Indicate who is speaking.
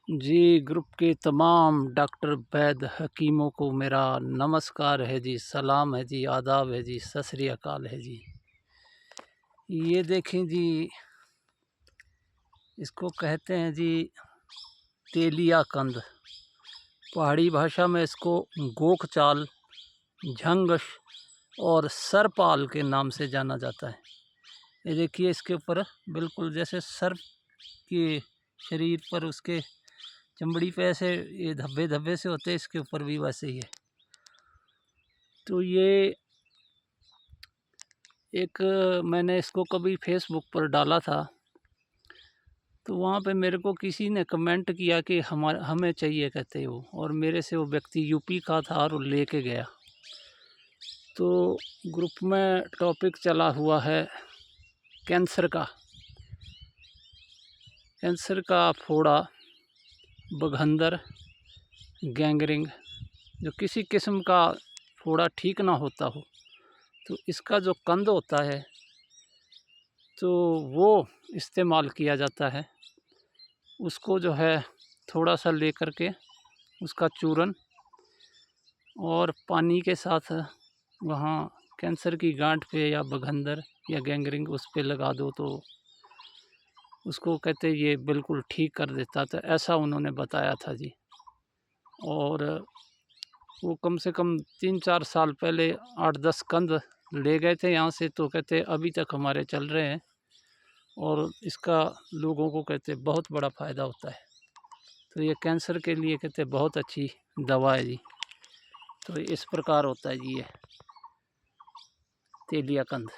Speaker 1: जी, group के तमाम doctor वैद्य हकीमों को मेरा नमस्कार है जी, सलाम है जी, आदाब है जी, सत श्री अकाल है जी। ये देखें जी, इसको कहते हैं जी तेलिया कंद। पहाड़ी भाषा में इसको गोख चाल, झंगश और सरपाल के नाम से जाना जाता है। ये देखिए, इसके ऊपर बिल्कुल जैसे सर्प के शरीर पर उसके चमड़ी पे ऐसे ये धब्बे धब्बे से होते हैं, इसके ऊपर भी वैसे ही है। तो ये एक मैंने इसको कभी फेसबुक पर डाला था, तो वहाँ पे मेरे को किसी ने कमेंट किया कि हमें चाहिए कहते वो, और मेरे से वो व्यक्ति यूपी का था और वो लेके गया। तो ग्रुप में टॉपिक चला हुआ है कैंसर का। कैंसर का फोड़ा, बघंदर, गैंगरिंग, जो किसी किस्म का फोड़ा ठीक ना होता हो, तो इसका जो कंद होता है तो वो इस्तेमाल किया जाता है। उसको जो है थोड़ा सा लेकर के उसका चूरन और पानी के साथ वहाँ कैंसर की गांठ पे या बघंदर या गैंगरिंग उस पे लगा दो, तो उसको कहते ये बिल्कुल ठीक कर देता था, ऐसा उन्होंने बताया था जी। और वो कम से कम 3-4 साल पहले 8-10 कंद ले गए थे यहाँ से, तो कहते अभी तक हमारे चल रहे हैं और इसका लोगों को कहते बहुत बड़ा फ़ायदा होता है। तो ये कैंसर के लिए कहते बहुत अच्छी दवा है जी। तो इस प्रकार होता है जी ये तेलिया कंद।